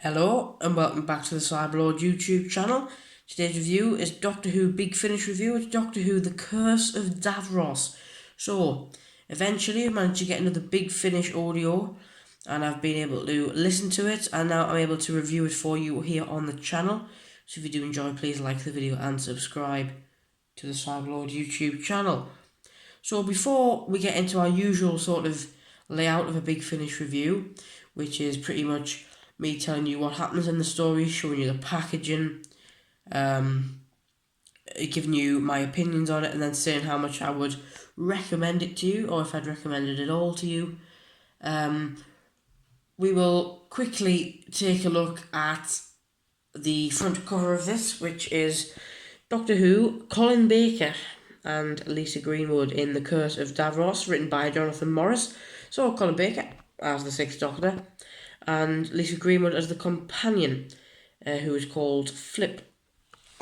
Hello and welcome back to the Cyberlord YouTube channel. Today's review is Doctor Who Big Finish review. It's Doctor Who The Curse of Davros. So, eventually I managed to get another Big Finish audio and I've been able to listen to it, and now I'm able to review it for you here on the channel. So if you do enjoy, please like the video and subscribe to the Cyberlord YouTube channel. So before we get into our usual sort of layout of a Big Finish review, which is pretty much me telling you what happens in the story, showing you the packaging, um, giving you my opinions on it, and then saying how much I would recommend it to you, or if I'd recommend it at all to you. We will quickly take a look at the front cover of this, which is Doctor Who, Colin Baker and Lisa Greenwood in The Curse of Davros, written by Jonathan Morris. So Colin Baker as the Sixth Doctor, and Lisa Greenwood as the companion, who is called Flip.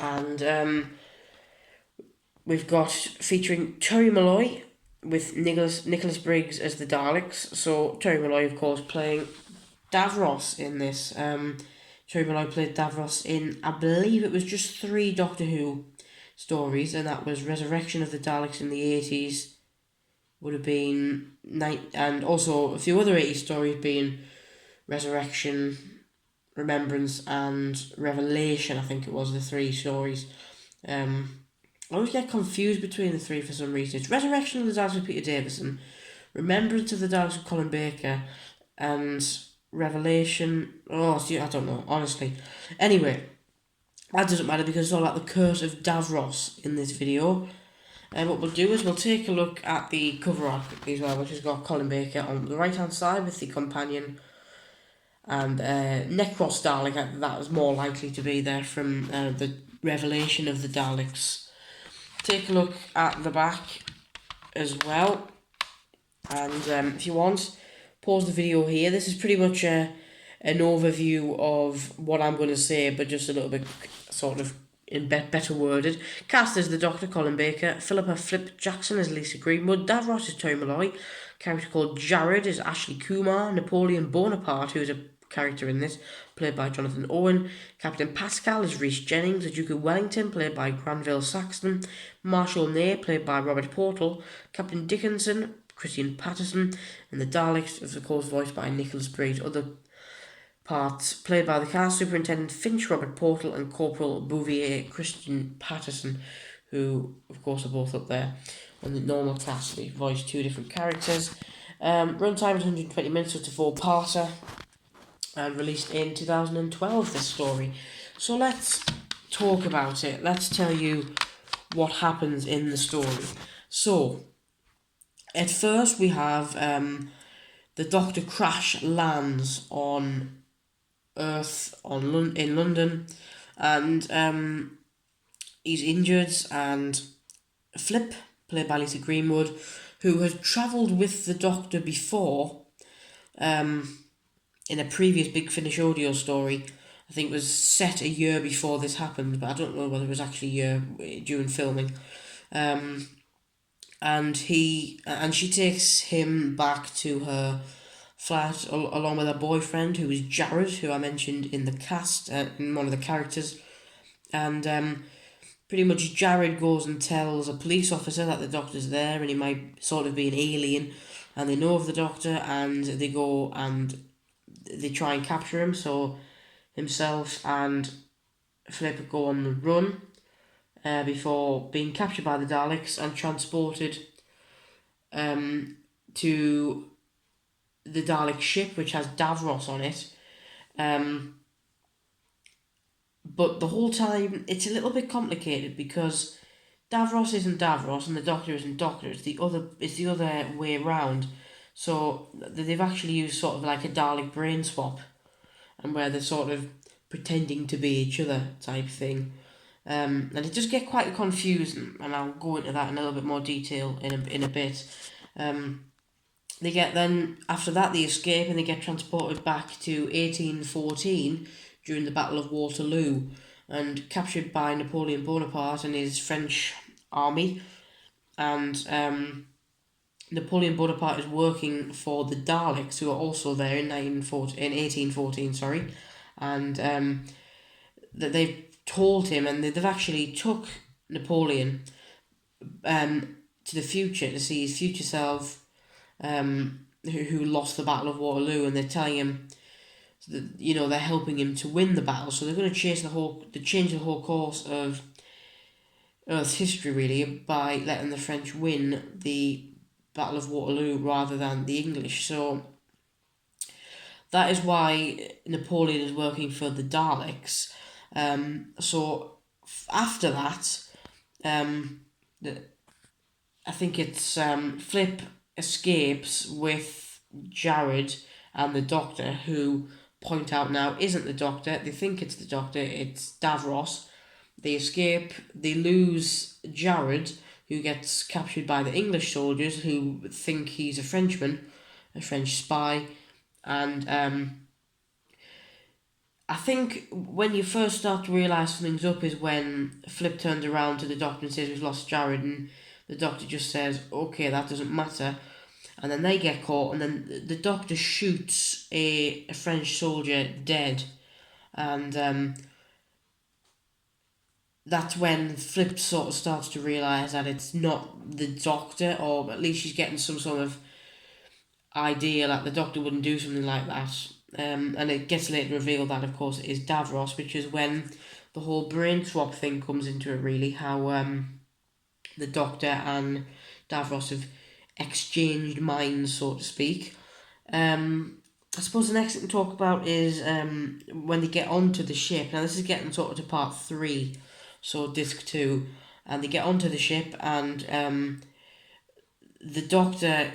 And we've got featuring Terry Malloy with Nicholas Briggs as the Daleks. So Terry Malloy, of course, playing Davros in this. Terry Malloy played Davros in, I believe it was just 3 Doctor Who stories, and that was Resurrection of the Daleks in the 80s, would have been and also a few other 80s stories being Resurrection, Remembrance and Revelation. I think it was the 3 stories. I always get confused between the 3 for some reason. It's Resurrection of the Daleks with Peter Davison, Remembrance of the Daleks with Colin Baker, and Revelation. Oh, see, I don't know, honestly. Anyway, that doesn't matter because it's all about the Curse of Davros in this video. And what we'll do is we'll take a look at the cover art as well, which has got Colin Baker on the right hand side with the companion and Necros Dalek. That was more likely to be there from the Revelation of the Daleks. Take a look at the back as well, and if you want, pause the video here. This is pretty much an overview of what I'm going to say, but just a little bit sort of in better worded. Cast as the Doctor, Colin Baker. Philippa Flip Jackson as Lisa Greenwood. Davros is Terry Malloy. Character called Jared is Ashley Kumar. Napoleon Bonaparte, who is a character in this, played by Jonathan Owen. Captain Pascal is Rhys Jennings. The Duke of Wellington, played by Granville Saxton. Marshal Ney, played by Robert Portal. Captain Dickinson, Christian Patterson. And the Daleks, of course, voiced by Nicholas Briggs. Other parts played by the cast: Superintendent Finch, Robert Portal, and Corporal Bouvier, Christian Patterson, who of course are both up there on the normal cast. They voice 2 different characters. Runtime is 120 minutes, so it's a 4-parter, and released in 2012, this story. So let's talk about it. Let's tell you what happens in the story. So, at first we have the Doctor crash lands on Earth in London, and he's injured, and Flip, played by Lisa Greenwood, who had travelled with the Doctor before, in a previous Big Finish audio story. I think it was set a year before this happened, but I don't know whether it was actually a year during filming. And she takes him back to her flat along with her boyfriend, who is Jared, who I mentioned in the cast, in one of the characters. And pretty much Jared goes and tells a police officer that the Doctor's there and he might sort of be an alien, and they know of the Doctor, and they go and they try and capture him. So himself and Flip go on the run before being captured by the Daleks and transported to the Dalek ship, which has Davros on it. But the whole time it's a little bit complicated because Davros isn't Davros and the Doctor isn't Doctor. It's the other way around. So they've actually used sort of like a Dalek brain swap, and where they're sort of pretending to be each other type thing. And it does get quite confusing, and I'll go into that in a little bit more detail in a bit. They get then, after that, they escape and they get transported back to 1814 during the Battle of Waterloo and captured by Napoleon Bonaparte and his French army. And Napoleon Bonaparte is working for the Daleks, who are also there in 1814, sorry. and that they've told him, and they've actually took Napoleon to the future to see his future self, who lost the Battle of Waterloo, and they're telling him that, they're helping him to win the battle. So they're going to change the whole course of Earth's history really by letting the French win the Battle of Waterloo rather than the English. So that is why Napoleon is working for the Daleks. After that, the, I think it's Flip escapes with Jared and the Doctor, who point out now isn't the Doctor. They think it's the Doctor. It's Davros. They escape. They lose Jared, who gets captured by the English soldiers, who think he's a Frenchman, a French spy, and I think when you first start to realise something's up is when Flip turns around to the Doctor and says we've lost Jared, and the Doctor just says, okay, that doesn't matter. And then they get caught, and then the Doctor shoots a French soldier dead. And that's when Flip sort of starts to realise that it's not the Doctor, or at least she's getting some sort of idea that the Doctor wouldn't do something like that. And it gets later revealed that, of course, it is Davros, which is when the whole brain swap thing comes into it, really. How the Doctor and Davros have exchanged minds, so to speak. I suppose the next thing to talk about is when they get onto the ship. Now, this is getting sort of to part 3, so disc 2. And they get onto the ship, and the Doctor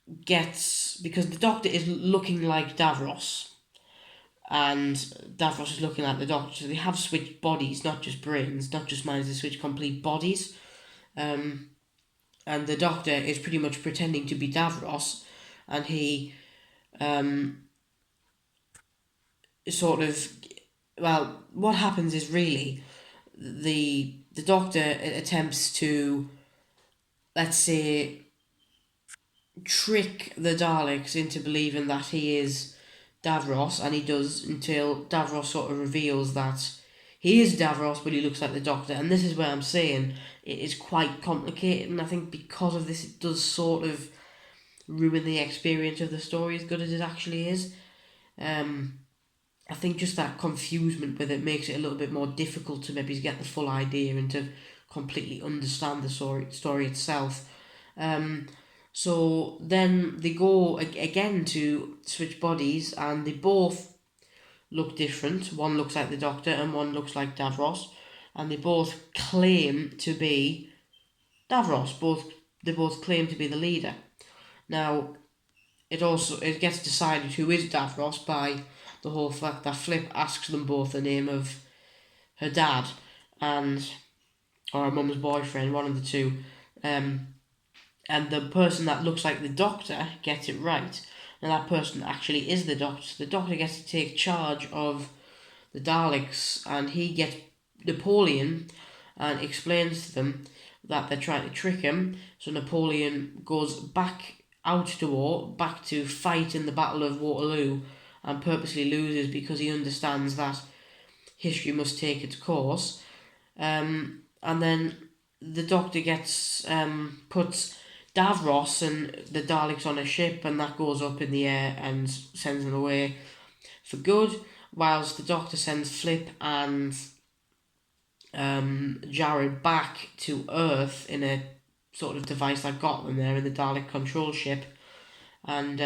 because the Doctor is looking like Davros, and Davros is looking like the Doctor, so they have switched bodies, not just brains, not just minds, they switch complete bodies. And the Doctor is pretty much pretending to be Davros, and he sort of, well, what happens is really the Doctor attempts to, let's say, trick the Daleks into believing that he is Davros, and he does, until Davros sort of reveals that he is Davros, but he looks like the Doctor. And this is where I'm saying it is quite complicated, and I think because of this, it does sort of ruin the experience of the story as good as it actually is. I think just that confusement with it makes it a little bit more difficult to maybe get the full idea and to completely understand the story itself. So then they go again to switch bodies, and they both look different. One looks like the Doctor and one looks like Davros, and they both claim to be Davros. They both claim to be the leader. Now, it gets decided who is Davros by the whole fact that Flip asks them both the name of her dad and or her mum's boyfriend, one of the two. And the person that looks like the Doctor gets it right, and that person actually is the Doctor. So the Doctor gets to take charge of the Daleks, and he gets Napoleon and explains to them that they're trying to trick him. So Napoleon goes back out to war, back to fight in the Battle of Waterloo, and purposely loses because he understands that history must take its course. And then the Doctor puts Davros and the Daleks on a ship, and that goes up in the air and sends them away for good, whilst the Doctor sends Flip and Jared back to Earth in a sort of device that got them there in the Dalek control ship. And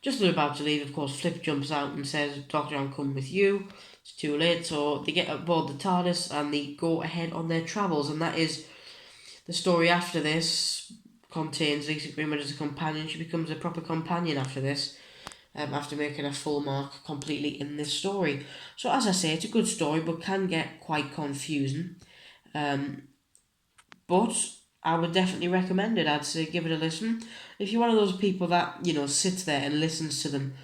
just as they're about to leave, of course, Flip jumps out and says, Doctor, I'm coming with you. It's too late, so they get aboard the TARDIS and they go ahead on their travels, and that is the story after this. Contains Lisa Greenwood as a companion. She becomes a proper companion after this, after making a full mark completely in this story. So as I say, it's a good story, but can get quite confusing. But I would definitely recommend it. I'd say give it a listen. If you're one of those people that, sits there and listens to them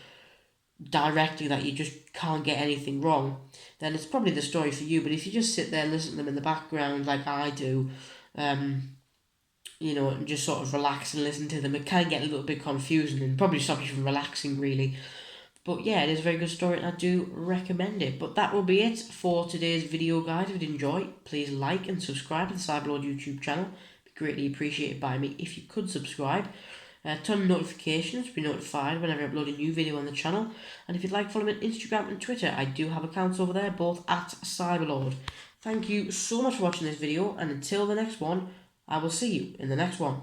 directly, that you just can't get anything wrong, then it's probably the story for you. But if you just sit there and listen to them in the background like I do, and just sort of relax and listen to them, it can get a little bit confusing and probably stop you from relaxing, really. But yeah, it is a very good story and I do recommend it. But that will be it for today's video, guys. If you did enjoy, please like and subscribe to the Cyberlord YouTube channel. It'd be greatly appreciated by me if you could subscribe. Turn on notifications to be notified whenever I upload a new video on the channel. And if you'd like to follow me on Instagram and Twitter, I do have accounts over there, both at Cyberlord. Thank you so much for watching this video, and until the next one, I will see you in the next one.